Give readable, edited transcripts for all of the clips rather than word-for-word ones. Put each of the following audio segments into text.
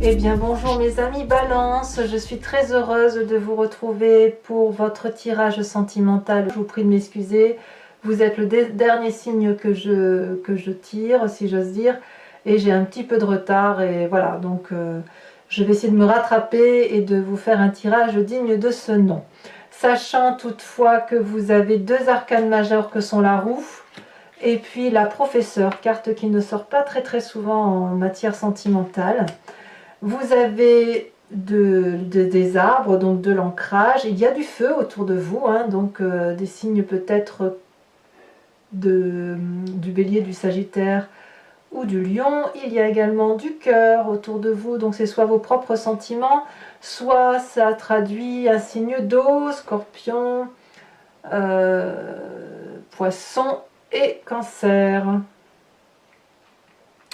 Eh bien bonjour mes amis Balance, je suis très heureuse de vous retrouver pour votre tirage sentimental. Je vous prie de m'excuser, vous êtes le dernier signe que je tire, si j'ose dire, et j'ai un petit peu de retard, et voilà, donc je vais essayer de me rattraper et de vous faire un tirage digne de ce nom. Sachant toutefois que vous avez deux arcanes majeures que sont la roue, et puis la professeure, carte qui ne sort pas très souvent en matière sentimentale. Vous avez des arbres, donc de l'ancrage, il y a du feu autour de vous, hein, donc des signes peut-être du bélier, du sagittaire ou du lion. Il y a également du cœur autour de vous, donc c'est soit vos propres sentiments, soit ça traduit un signe d'eau, scorpion, poisson et cancer.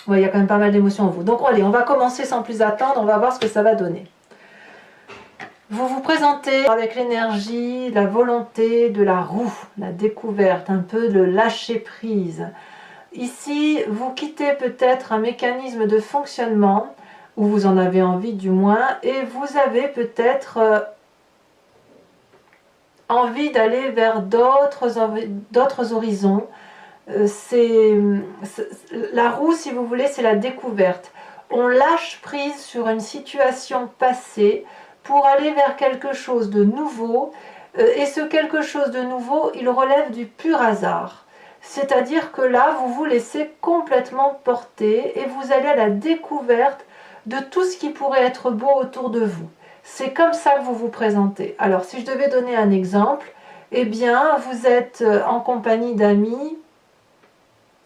Ouais, il y a quand même pas mal d'émotions en vous. Donc allez, on va commencer sans plus attendre, on va voir ce que ça va donner. Vous vous présentez avec l'énergie, la volonté de la roue, la découverte, un peu de lâcher prise. Ici, vous quittez peut-être un mécanisme de fonctionnement, ou vous en avez envie du moins, et vous avez peut-être envie d'aller vers d'autres horizons. La roue, si vous voulez, c'est la découverte. On lâche prise sur une situation passée pour aller vers quelque chose de nouveau, et ce quelque chose de nouveau, il relève du pur hasard. C'est-à-dire que là, vous vous laissez complètement porter et vous allez à la découverte de tout ce qui pourrait être beau autour de vous. C'est comme ça que vous vous présentez. Alors, si je devais donner un exemple, eh bien, vous êtes en compagnie d'amis,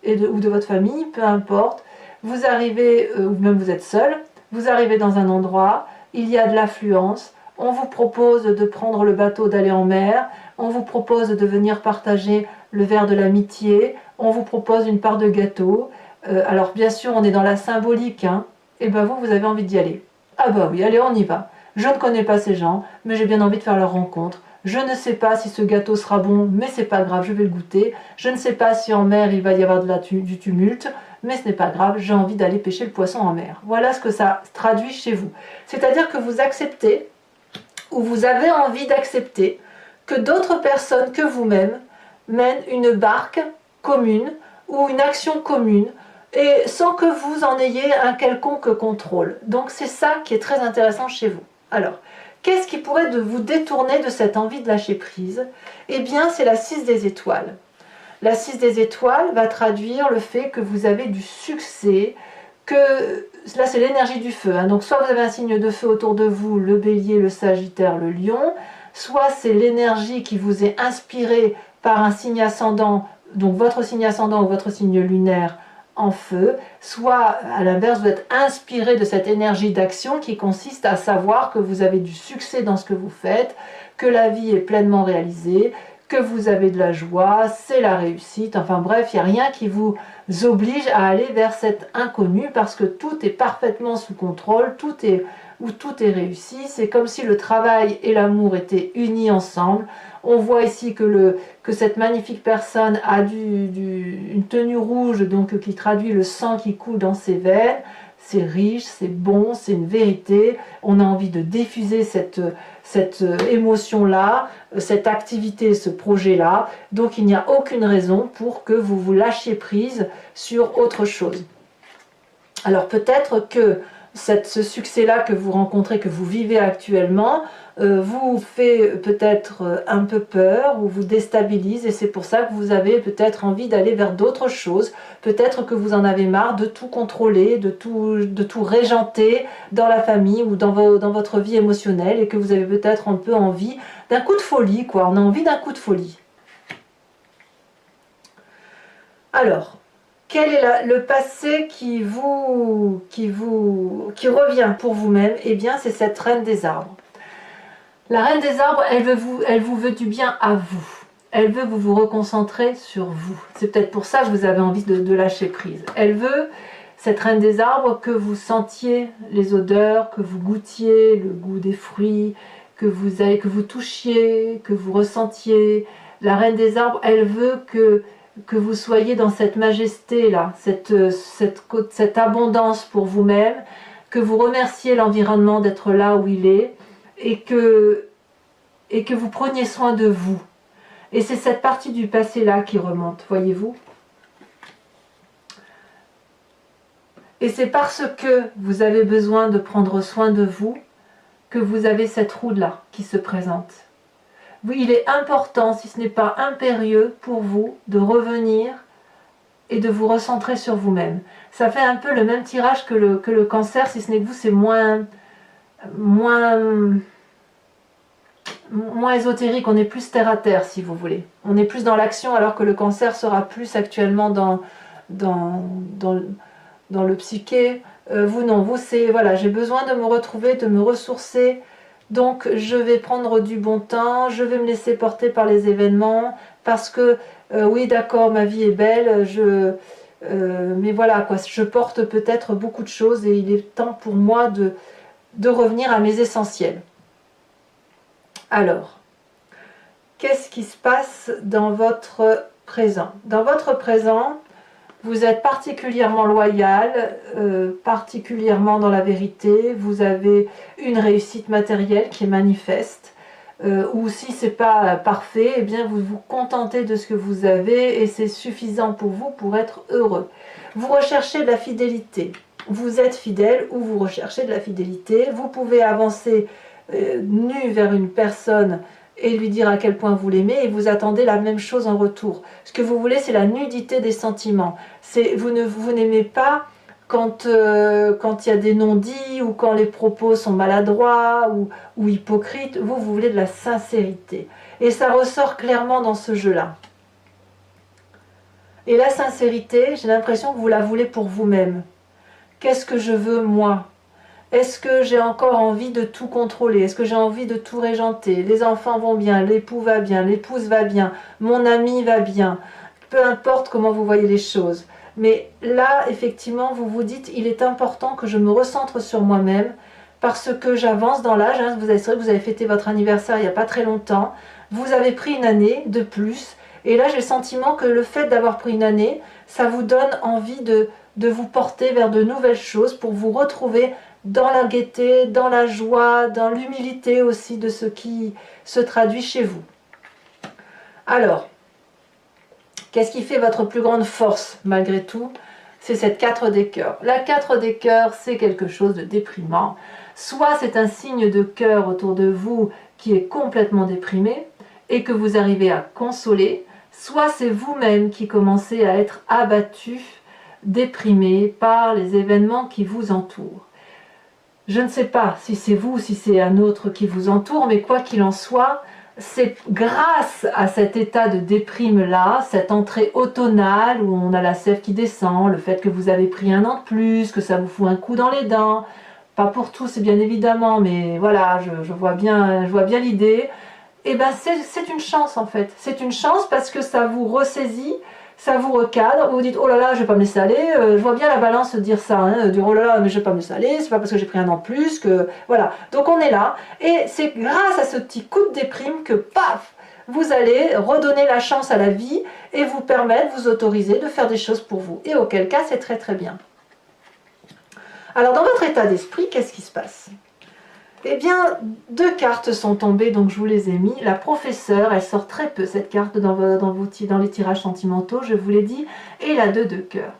ou de votre famille, peu importe, vous arrivez, ou même vous êtes seul, vous arrivez dans un endroit, il y a de l'affluence, on vous propose de prendre le bateau, d'aller en mer, on vous propose de venir partager le verre de l'amitié, on vous propose une part de gâteau, alors bien sûr on est dans la symbolique, hein, et ben vous avez envie d'y aller. Ah bah oui, allez on y va. Je ne connais pas ces gens, mais j'ai bien envie de faire leur rencontre. Je ne sais pas si ce gâteau sera bon, mais c'est pas grave, je vais le goûter. Je ne sais pas si en mer il va y avoir du tumulte, mais ce n'est pas grave, j'ai envie d'aller pêcher le poisson en mer. Voilà ce que ça traduit chez vous. C'est-à-dire que vous acceptez, ou vous avez envie d'accepter, que d'autres personnes que vous-même mènent une barque commune ou une action commune, et sans que vous en ayez un quelconque contrôle. Donc c'est ça qui est très intéressant chez vous. Alors, qu'est-ce qui pourrait vous détourner de cette envie de lâcher prise? Eh bien, c'est la 6 des étoiles. La 6 des étoiles va traduire le fait que vous avez du succès, que là c'est l'énergie du feu, hein. Donc soit vous avez un signe de feu autour de vous, le bélier, le sagittaire, le lion, soit c'est l'énergie qui vous est inspirée par un signe ascendant, donc votre signe ascendant ou votre signe lunaire en feu, soit à l'inverse vous êtes inspiré de cette énergie d'action qui consiste à savoir que vous avez du succès dans ce que vous faites, que la vie est pleinement réalisée, que vous avez de la joie, c'est la réussite, enfin bref, il n'y a rien qui vous oblige à aller vers cet inconnu parce que tout est parfaitement sous contrôle, tout est réussi, c'est comme si le travail et l'amour étaient unis ensemble. On voit ici que cette magnifique personne a une tenue rouge, donc qui traduit le sang qui coule dans ses veines. C'est riche, c'est bon, c'est une vérité. On a envie de diffuser cette émotion-là, cette activité, ce projet-là. Donc il n'y a aucune raison pour que vous vous lâchiez prise sur autre chose. Alors peut-être que ce succès-là que vous rencontrez, que vous vivez actuellement, vous fait peut-être un peu peur ou vous déstabilise, et c'est pour ça que vous avez peut-être envie d'aller vers d'autres choses. Peut-être que vous en avez marre de tout contrôler, de tout régenter dans la famille ou dans votre vie émotionnelle, et que vous avez peut-être un peu envie d'un coup de folie, quoi. On a envie d'un coup de folie. Alors, quel est le passé qui revient pour vous-même? Eh bien, c'est cette reine des arbres. La reine des arbres, elle vous veut du bien à vous. Elle veut vous reconcentrer sur vous. C'est peut-être pour ça que vous avez envie de lâcher prise. Elle veut, cette reine des arbres, que vous sentiez les odeurs, que vous goûtiez le goût des fruits, que vous touchiez, que vous ressentiez. La reine des arbres, elle veut que vous soyez dans cette majesté-là, cette abondance pour vous-même, que vous remerciez l'environnement d'être là où il est et que vous preniez soin de vous. Et c'est cette partie du passé là qui remonte, voyez-vous. Et c'est parce que vous avez besoin de prendre soin de vous que vous avez cette roue là qui se présente. Oui, il est important, si ce n'est pas impérieux pour vous, de revenir et de vous recentrer sur vous-même. Ça fait un peu le même tirage que le cancer, si ce n'est que vous, c'est moins ésotérique, on est plus terre à terre, si vous voulez. On est plus dans l'action, alors que le cancer sera plus actuellement dans le psyché. Vous, non, vous, c'est, voilà, j'ai besoin de me retrouver, de me ressourcer, donc je vais prendre du bon temps, je vais me laisser porter par les événements, parce que, oui, d'accord, ma vie est belle, mais voilà, quoi, je porte peut-être beaucoup de choses, et il est temps pour moi de revenir à mes essentiels. Alors, qu'est-ce qui se passe dans votre présent? Dans votre présent, vous êtes particulièrement loyal, particulièrement dans la vérité, vous avez une réussite matérielle qui est manifeste, ou si ce n'est pas parfait, eh bien vous vous contentez de ce que vous avez et c'est suffisant pour vous pour être heureux. Vous recherchez de la fidélité, vous êtes fidèle ou vous recherchez de la fidélité, vous pouvez avancer nu vers une personne et lui dire à quel point vous l'aimez et vous attendez la même chose en retour. Ce que vous voulez, c'est la nudité des sentiments. Vous n'aimez pas quand il y a des non-dits ou quand les propos sont maladroits ou hypocrites. Vous voulez de la sincérité. Et ça ressort clairement dans ce jeu-là. Et la sincérité, j'ai l'impression que vous la voulez pour vous-même. Qu'est-ce que je veux moi ? Est-ce que j'ai encore envie de tout contrôler? Est-ce que j'ai envie de tout régenter? Les enfants vont bien, l'époux va bien, l'épouse va bien, mon ami va bien. Peu importe comment vous voyez les choses. Mais là, effectivement, vous vous dites, il est important que je me recentre sur moi-même parce que j'avance dans l'âge. Hein, vous avez fêté votre anniversaire il n'y a pas très longtemps. Vous avez pris une année de plus. Et là, j'ai le sentiment que le fait d'avoir pris une année, ça vous donne envie de vous porter vers de nouvelles choses pour vous retrouver dans la gaieté, dans la joie, dans l'humilité aussi de ce qui se traduit chez vous. Alors, qu'est-ce qui fait votre plus grande force malgré tout? C'est cette 4 des cœurs. La 4 des cœurs, c'est quelque chose de déprimant. Soit c'est un signe de cœur autour de vous qui est complètement déprimé et que vous arrivez à consoler, soit c'est vous-même qui commencez à être abattu, déprimé par les événements qui vous entourent. Je ne sais pas si c'est vous ou si c'est un autre qui vous entoure, mais quoi qu'il en soit, c'est grâce à cet état de déprime-là, cette entrée automnale où on a la sève qui descend, le fait que vous avez pris un an de plus, que ça vous fout un coup dans les dents, pas pour tous bien évidemment, mais voilà, je vois bien l'idée, et ben c'est une chance en fait, c'est une chance parce que ça vous ressaisit, ça vous recadre, vous vous dites oh là là je vais pas me laisser aller, je vois bien la balance dire ça, hein, dire oh là là mais je vais pas me laisser aller, c'est pas parce que j'ai pris un an de plus que voilà, donc on est là et c'est grâce à ce petit coup de déprime que paf, vous allez redonner la chance à la vie et vous permettre, vous autoriser de faire des choses pour vous et auquel cas c'est très très bien. Alors dans votre état d'esprit, qu'est-ce qui se passe? Eh bien, 2 cartes sont tombées, donc je vous les ai mis. La professeure, elle sort très peu cette carte dans les tirages sentimentaux, je vous l'ai dit, et la 2 de cœur.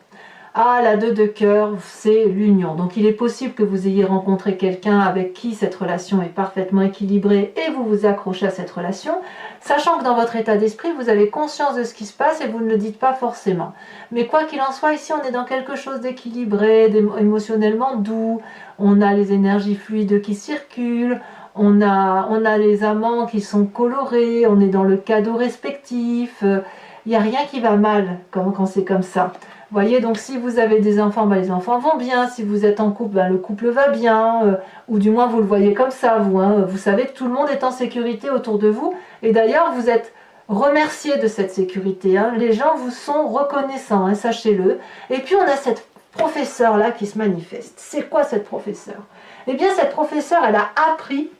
Ah, la 2 de cœur, c'est l'union. Donc il est possible que vous ayez rencontré quelqu'un avec qui cette relation est parfaitement équilibrée et vous vous accrochez à cette relation, sachant que dans votre état d'esprit, vous avez conscience de ce qui se passe et vous ne le dites pas forcément. Mais quoi qu'il en soit, ici on est dans quelque chose d'équilibré, émotionnellement doux, on a les énergies fluides qui circulent, on a les amants qui sont colorés, on est dans le cadeau respectif, il n'y a rien qui va mal quand c'est comme ça. Vous voyez, donc si vous avez des enfants, ben, les enfants vont bien. Si vous êtes en couple, ben, le couple va bien. Ou du moins, vous le voyez comme ça, vous. Hein, vous savez que tout le monde est en sécurité autour de vous. Et d'ailleurs, vous êtes remerciés de cette sécurité. Hein. Les gens vous sont reconnaissants, hein, sachez-le. Et puis, on a cette professeure-là qui se manifeste. C'est quoi cette professeure? Eh bien, cette professeure, elle a appris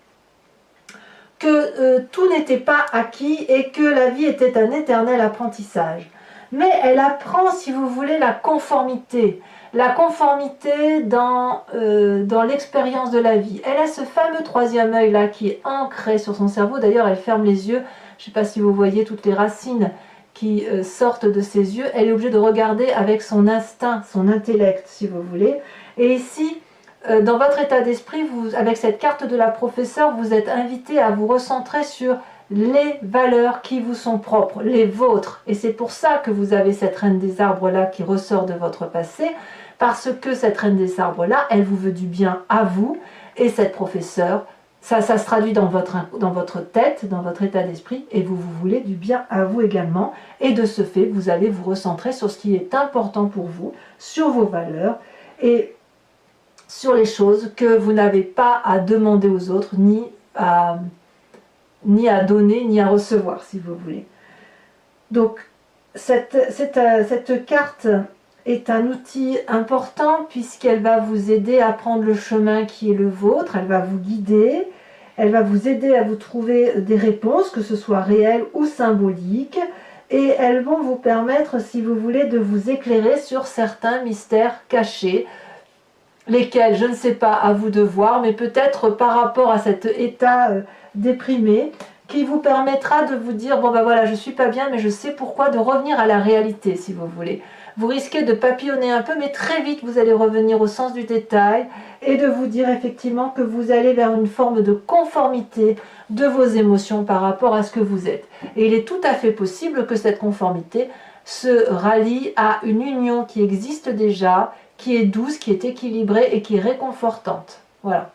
que tout n'était pas acquis et que la vie était un éternel apprentissage. Mais elle apprend, si vous voulez, la conformité. la conformité dans l'expérience de la vie. Elle a ce fameux troisième œil là qui est ancré sur son cerveau. D'ailleurs, elle ferme les yeux. Je ne sais pas si vous voyez toutes les racines qui sortent de ses yeux. Elle est obligée de regarder avec son instinct, son intellect, si vous voulez. Et ici, dans votre état d'esprit, avec cette carte de la professeure, vous êtes invité à vous recentrer sur les valeurs qui vous sont propres, les vôtres. Et c'est pour ça que vous avez cette reine des arbres là qui ressort de votre passé, parce que cette reine des arbres là, elle vous veut du bien à vous, et cette professeure, ça se traduit dans votre tête, dans votre état d'esprit, et vous voulez du bien à vous également. Et de ce fait, vous allez vous recentrer sur ce qui est important pour vous, sur vos valeurs, et sur les choses que vous n'avez pas à demander aux autres, ni à donner, ni à recevoir, si vous voulez. Donc, cette carte est un outil important puisqu'elle va vous aider à prendre le chemin qui est le vôtre, elle va vous guider, elle va vous aider à vous trouver des réponses, que ce soit réelles ou symboliques, et elles vont vous permettre, si vous voulez, de vous éclairer sur certains mystères cachés, lesquels, je ne sais pas, à vous de voir, mais peut-être par rapport à cet état déprimé, qui vous permettra de vous dire, bon ben voilà, je suis pas bien, mais je sais pourquoi, de revenir à la réalité, si vous voulez. Vous risquez de papillonner un peu, mais très vite, vous allez revenir au sens du détail, et de vous dire effectivement que vous allez vers une forme de conformité de vos émotions par rapport à ce que vous êtes. Et il est tout à fait possible que cette conformité se rallie à une union qui existe déjà, qui est douce, qui est équilibrée et qui est réconfortante. Voilà.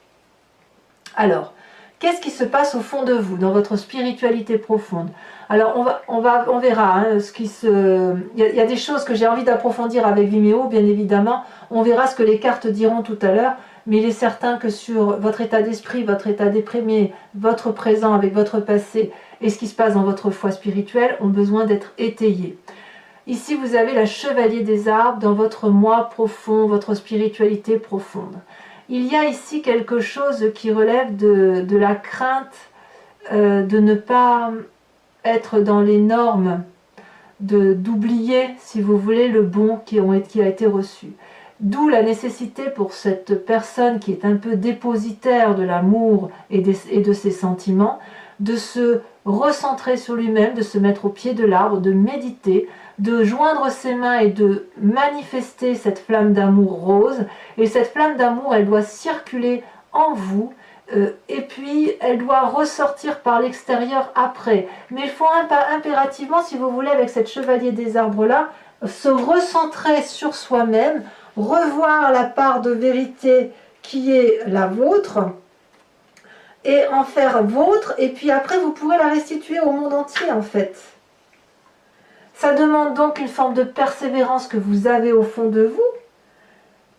Alors, qu'est-ce qui se passe au fond de vous, dans votre spiritualité profonde? Alors, on verra hein, ce qui se... Il y a des choses que j'ai envie d'approfondir avec Vimeo, bien évidemment. On verra ce que les cartes diront tout à l'heure, mais il est certain que sur votre état d'esprit, votre état déprimé, votre présent avec votre passé et ce qui se passe dans votre foi spirituelle ont besoin d'être étayés. Ici, vous avez la chevalier des arbres dans votre moi profond, votre spiritualité profonde. Il y a ici quelque chose qui relève de la crainte de ne pas être dans les normes, d'oublier, si vous voulez, le bon qui a été reçu. D'où la nécessité pour cette personne qui est un peu dépositaire de l'amour et de ses sentiments, de se recentrer sur lui-même, de se mettre au pied de l'arbre, de méditer, de joindre ses mains et de manifester cette flamme d'amour rose. Et cette flamme d'amour, elle doit circuler en vous, et puis elle doit ressortir par l'extérieur après. Mais il faut impérativement, si vous voulez, avec cette chevalier des arbres-là, se recentrer sur soi-même, revoir la part de vérité qui est la vôtre, et en faire vôtre, et puis après vous pourrez la restituer au monde entier en fait. Ça demande donc une forme de persévérance que vous avez au fond de vous.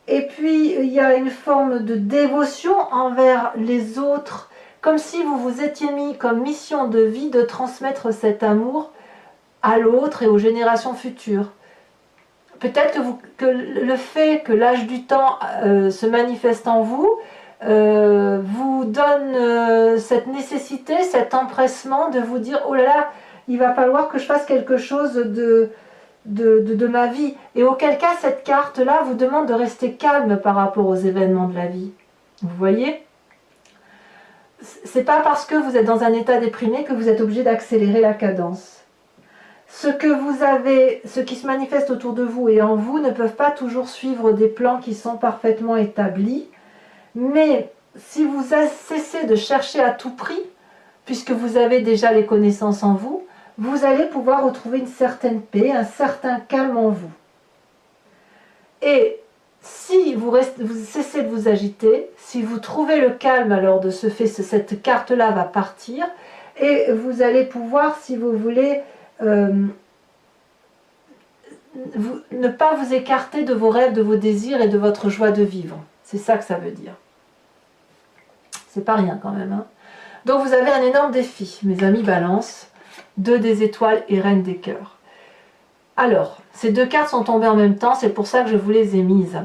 Et puis, il y a une forme de dévotion envers les autres, comme si vous vous étiez mis comme mission de vie de transmettre cet amour à l'autre et aux générations futures. Peut-être que le fait que l'âge du temps se manifeste en vous, vous donne cette nécessité, cet empressement de vous dire « Oh là là, il va falloir que je fasse quelque chose de ma vie ». Et auquel cas, cette carte-là vous demande de rester calme par rapport aux événements de la vie. Vous voyez? C'est pas parce que vous êtes dans un état déprimé que vous êtes obligé d'accélérer la cadence. Ce que vous avez, ce qui se manifeste autour de vous et en vous ne peuvent pas toujours suivre des plans qui sont parfaitement établis. Mais si vous cessez de chercher à tout prix, puisque vous avez déjà les connaissances en vous, vous allez pouvoir retrouver une certaine paix, un certain calme en vous. Et si vous cessez de vous agiter, si vous trouvez le calme, alors de ce fait, cette carte-là va partir, et vous allez pouvoir, si vous voulez, ne pas vous écarter de vos rêves, de vos désirs et de votre joie de vivre. C'est ça que ça veut dire. C'est pas rien quand même. Hein. Donc vous avez un énorme défi, mes amis Balance, 2 des étoiles et Reine des cœurs. Alors, ces 2 cartes sont tombées en même temps, c'est pour ça que je vous les ai mises.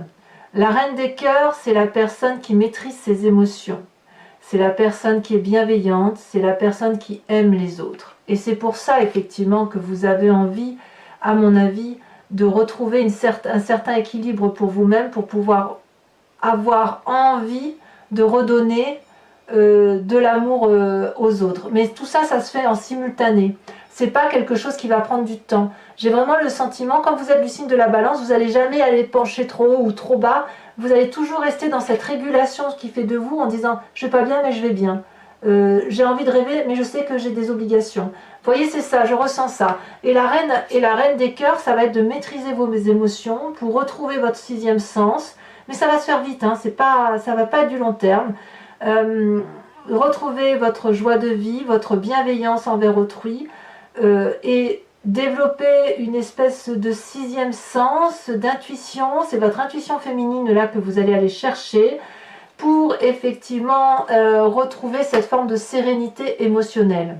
La Reine des cœurs, c'est la personne qui maîtrise ses émotions. C'est la personne qui est bienveillante, c'est la personne qui aime les autres. Et c'est pour ça, effectivement, que vous avez envie, à mon avis, de retrouver un certain équilibre pour vous-même, pour pouvoir avoir envie de redonner de l'amour aux autres. Mais tout ça, ça se fait en simultané. C'est pas quelque chose qui va prendre du temps. J'ai vraiment le sentiment, quand vous êtes du signe de la balance, vous n'allez jamais aller pencher trop haut ou trop bas. Vous allez toujours rester dans cette régulation qui fait de vous en disant « je vais pas bien, mais je vais bien ». J'ai envie de rêver, mais je sais que j'ai des obligations. Vous voyez, c'est ça, je ressens ça. Et la reine des cœurs, ça va être de maîtriser vos émotions pour retrouver votre sixième sens. Mais ça va se faire vite, hein, ça va pas être du long terme. Retrouver votre joie de vie, votre bienveillance envers autrui et développer une espèce de sixième sens d'intuition. C'est votre intuition féminine là que vous allez aller chercher pour effectivement retrouver cette forme de sérénité émotionnelle.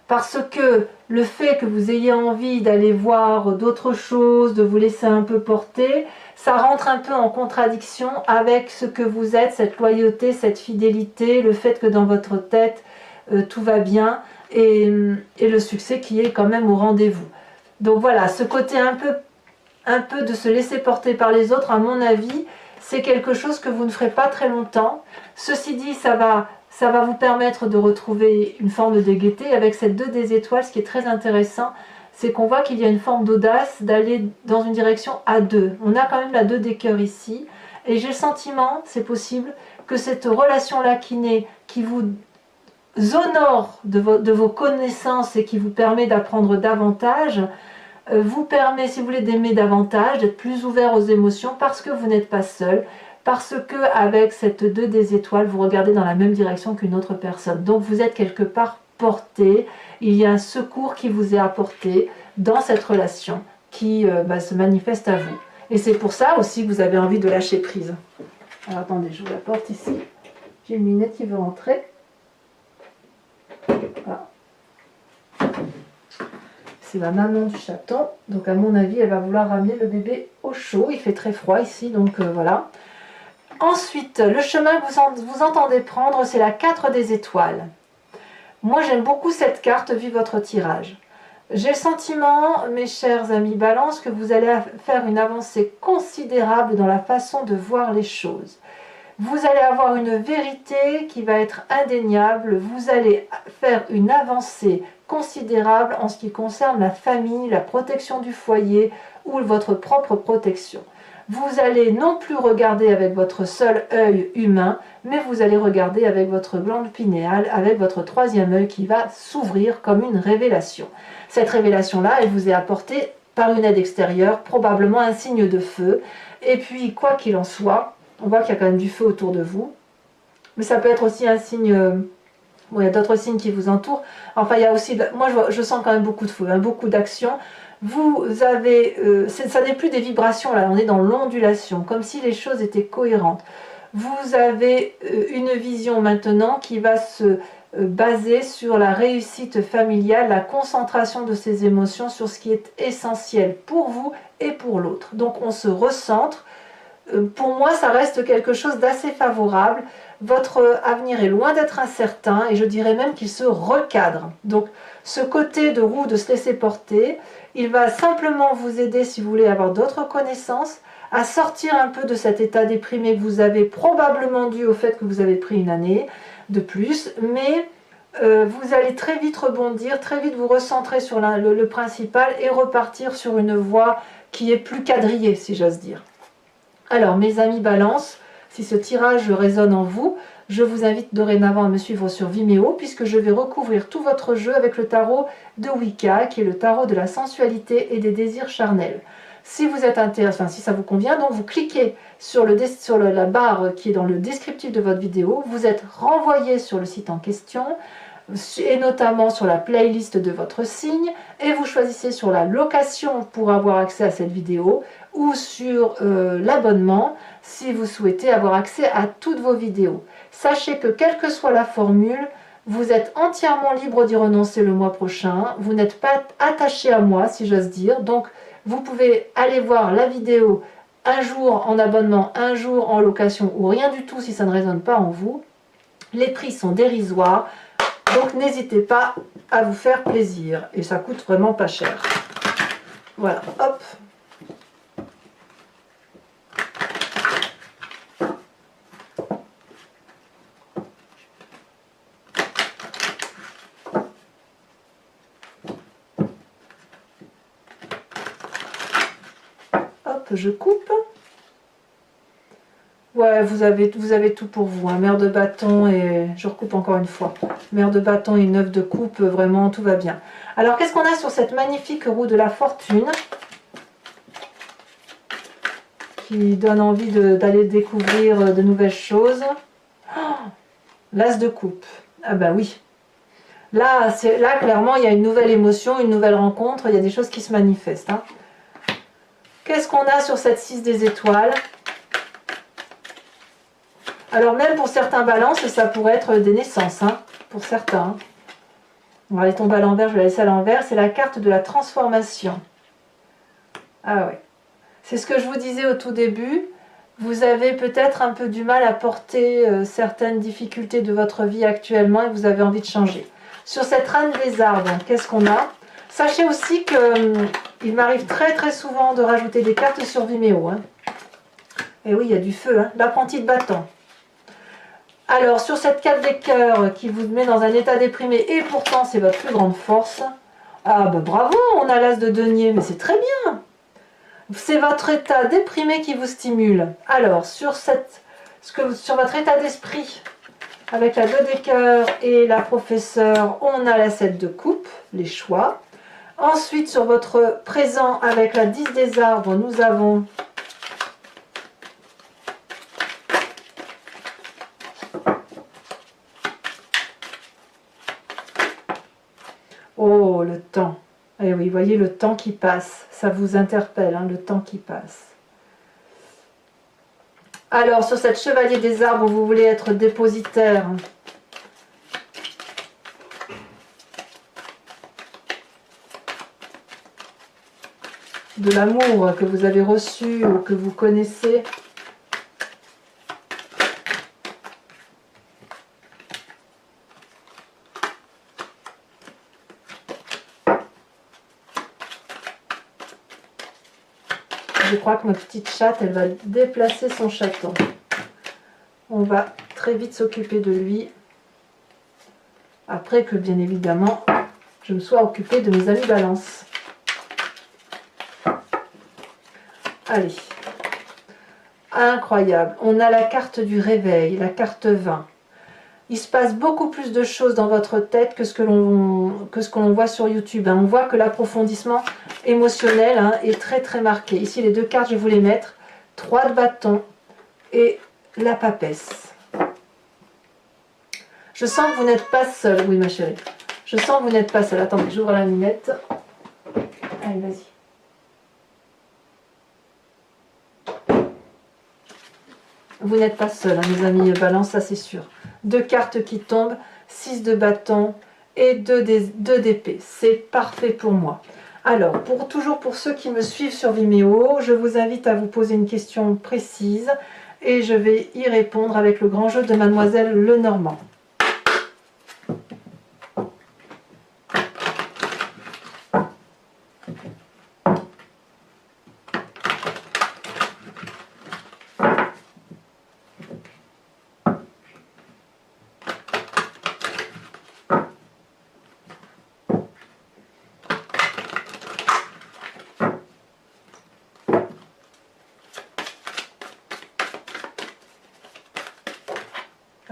Parce que le fait que vous ayez envie d'aller voir d'autres choses, de vous laisser un peu porter, ça rentre un peu en contradiction avec ce que vous êtes, cette loyauté, cette fidélité, le fait que dans votre tête, tout va bien et le succès qui est quand même au rendez-vous. Donc voilà, ce côté un peu de se laisser porter par les autres, à mon avis, c'est quelque chose que vous ne ferez pas très longtemps. Ceci dit, ça va vous permettre de retrouver une forme de gaieté. Avec cette 2 des étoiles, ce qui est très intéressant, c'est qu'on voit qu'il y a une forme d'audace d'aller dans une direction à deux. On a quand même la 2 des cœurs ici. Et j'ai le sentiment, c'est possible, que cette relation-là qui vous honore de vos connaissances et qui vous permet d'apprendre davantage, vous permet, si vous voulez, d'aimer davantage, d'être plus ouvert aux émotions parce que vous n'êtes pas seul. Parce que avec cette 2 des étoiles, vous regardez dans la même direction qu'une autre personne. Donc vous êtes quelque part porté, il y a un secours qui vous est apporté dans cette relation qui se manifeste à vous. Et c'est pour ça aussi que vous avez envie de lâcher prise. Alors attendez, j'ouvre la porte ici. J'ai une minette qui veut rentrer. Voilà. C'est ma maman du chaton. Donc à mon avis, elle va vouloir ramener le bébé au chaud. Il fait très froid ici, donc voilà. Ensuite, le chemin que vous entendez prendre, c'est la 4 des étoiles. Moi, j'aime beaucoup cette carte vu votre tirage. J'ai le sentiment, mes chers amis Balance, que vous allez faire une avancée considérable dans la façon de voir les choses. Vous allez avoir une vérité qui va être indéniable. Vous allez faire une avancée considérable en ce qui concerne la famille, la protection du foyer ou votre propre protection. Vous allez non plus regarder avec votre seul œil humain, mais vous allez regarder avec votre glande pinéale, avec votre 3e œil qui va s'ouvrir comme une révélation. Cette révélation-là, elle vous est apportée par une aide extérieure, probablement un signe de feu. Et puis, quoi qu'il en soit, on voit qu'il y a quand même du feu autour de vous. Mais ça peut être aussi un signe... Bon, il y a d'autres signes qui vous entourent. Enfin, il y a aussi... Moi, je sens quand même beaucoup de feu, hein, beaucoup d'action. Vous avez... ça n'est plus des vibrations, là. On est dans l'ondulation, comme si les choses étaient cohérentes. Vous avez une vision maintenant qui va se baser sur la réussite familiale, la concentration de ces émotions sur ce qui est essentiel pour vous et pour l'autre. Donc, on se recentre. Pour moi, ça reste quelque chose d'assez favorable. Votre avenir est loin d'être incertain et je dirais même qu'il se recadre. Donc, ce côté de roue, de se laisser porter, il va simplement vous aider, si vous voulez avoir d'autres connaissances, à sortir un peu de cet état déprimé que vous avez probablement dû au fait que vous avez pris une année de plus, mais vous allez très vite rebondir, très vite vous recentrer sur le principal et repartir sur une voie qui est plus quadrillée, si j'ose dire. Alors, mes amis Balance, si ce tirage résonne en vous, je vous invite dorénavant à me suivre sur Vimeo, puisque je vais recouvrir tout votre jeu avec le tarot de Wicca, qui est le tarot de la sensualité et des désirs charnels. Si vous êtes intéressé, enfin si ça vous convient, donc vous cliquez sur la barre qui est dans le descriptif de votre vidéo, vous êtes renvoyé sur le site en question, et notamment sur la playlist de votre signe, et vous choisissez sur la location pour avoir accès à cette vidéo, ou sur l'abonnement si vous souhaitez avoir accès à toutes vos vidéos. Sachez que quelle que soit la formule, vous êtes entièrement libre d'y renoncer le mois prochain, vous n'êtes pas attaché à moi si j'ose dire, donc vous pouvez aller voir la vidéo un jour en abonnement, un jour en location ou rien du tout si ça ne résonne pas en vous. Les prix sont dérisoires, donc n'hésitez pas à vous faire plaisir et ça coûte vraiment pas cher. Voilà, hop. Hop, je coupe. Ouais, vous avez tout pour vous, hein. Mère de bâton et... Je recoupe encore une fois. Mère de bâton et une œuf de coupe, vraiment, tout va bien. Alors, qu'est-ce qu'on a sur cette magnifique roue de la fortune qui donne envie d'aller découvrir de nouvelles choses? Oh, l'as de coupe. Ah bah oui. Là, clairement, il y a une nouvelle émotion, une nouvelle rencontre. Il y a des choses qui se manifestent, hein. Qu'est-ce qu'on a sur cette 6 des étoiles? Alors même pour certains balances, ça pourrait être des naissances, hein, pour certains. On va aller tomber à l'envers, je vais la laisser à l'envers. C'est la carte de la transformation. Ah ouais. C'est ce que je vous disais au tout début. Vous avez peut-être un peu du mal à porter certaines difficultés de votre vie actuellement et vous avez envie de changer. Sur cette reine des arbres, qu'est-ce qu'on a? Sachez aussi qu'il m'arrive très très souvent de rajouter des cartes sur Vimeo, hein. Et oui, il y a du feu, hein. L'apprenti de bâton. Alors, sur cette 4 des cœurs qui vous met dans un état déprimé, et pourtant c'est votre plus grande force, ah ben bravo, on a l'as de denier, mais c'est très bien. C'est votre état déprimé qui vous stimule. Alors, sur votre état d'esprit, avec la 2 des cœurs et la professeure, on a la 7 de coupe, les choix. Ensuite, sur votre présent, avec la 10 des arbres, nous avons... Oh, le temps. Et oui, vous voyez le temps qui passe. Ça vous interpelle, hein, le temps qui passe. Alors, sur cette chevalier des arbres, vous voulez être dépositaire de l'amour que vous avez reçu ou que vous connaissez. Je crois que ma petite chatte, elle va déplacer son chaton. On va très vite s'occuper de lui. Après que, bien évidemment, je me sois occupée de mes amis balance. Allez. Incroyable. On a la carte du réveil, la carte 20. Il se passe beaucoup plus de choses dans votre tête que ce que l'on voit sur YouTube, hein. On voit que l'approfondissement émotionnel, hein, est très très marqué. Ici, les deux cartes, je vais vous les mettre. 3 de bâton et la papesse. Je sens que vous n'êtes pas seul. Oui, ma chérie. Je sens que vous n'êtes pas seul. Attendez, j'ouvre la lunette. Allez, vas-y. Vous n'êtes pas seul, hein, mes amis balance, ça c'est sûr. 2 cartes qui tombent, 6 de bâton et 2 d'épée. C'est parfait pour moi. Alors, toujours pour ceux qui me suivent sur Vimeo, je vous invite à vous poser une question précise et je vais y répondre avec le grand jeu de Mademoiselle Lenormand.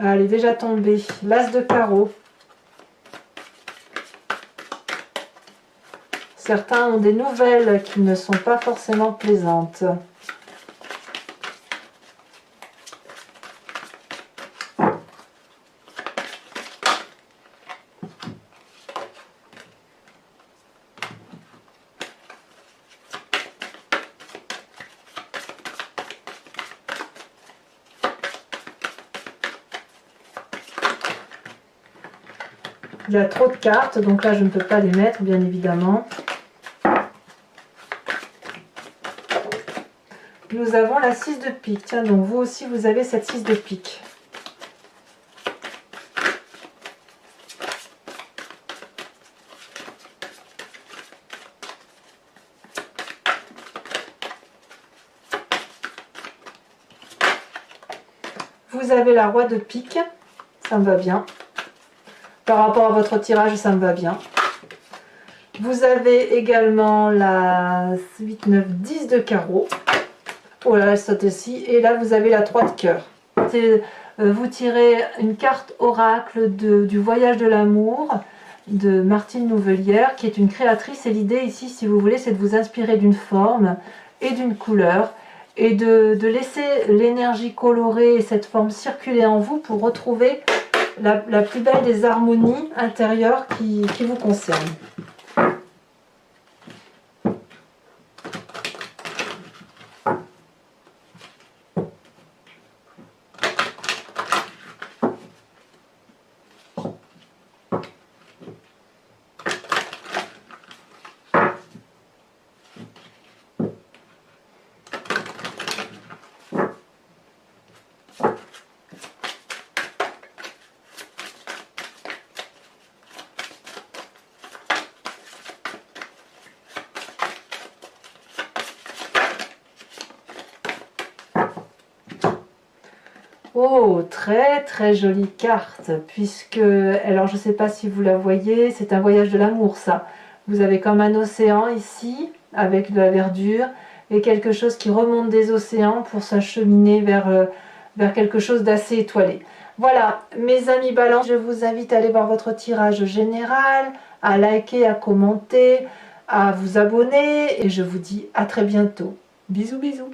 Elle est déjà tombée. L'as de carreau. Certains ont des nouvelles qui ne sont pas forcément plaisantes. Il y a trop de cartes, donc là je ne peux pas les mettre, bien évidemment. Nous avons la 6 de pique. Tiens, donc vous aussi vous avez cette 6 de pique. vous avez la roi de pique, ça me va bien. Par rapport à votre tirage, ça me va bien. Vous avez également la 8, 9, 10 de carreau. Oh là, elle saute aussi. Et là, vous avez la 3 de cœur. Vous tirez une carte oracle du voyage de l'amour de Martine Nouvelière, qui est une créatrice. Et l'idée ici, si vous voulez, c'est de vous inspirer d'une forme et d'une couleur et de laisser l'énergie colorée et cette forme circuler en vous pour retrouver la plus belle des harmonies intérieures qui vous concernent. Oh, très très jolie carte, puisque, alors je ne sais pas si vous la voyez, c'est un voyage de l'amour ça. Vous avez comme un océan ici, avec de la verdure, et quelque chose qui remonte des océans pour s'acheminer vers quelque chose d'assez étoilé. Voilà, mes amis Balance, je vous invite à aller voir votre tirage général, à liker, à commenter, à vous abonner, et je vous dis à très bientôt. Bisous bisous.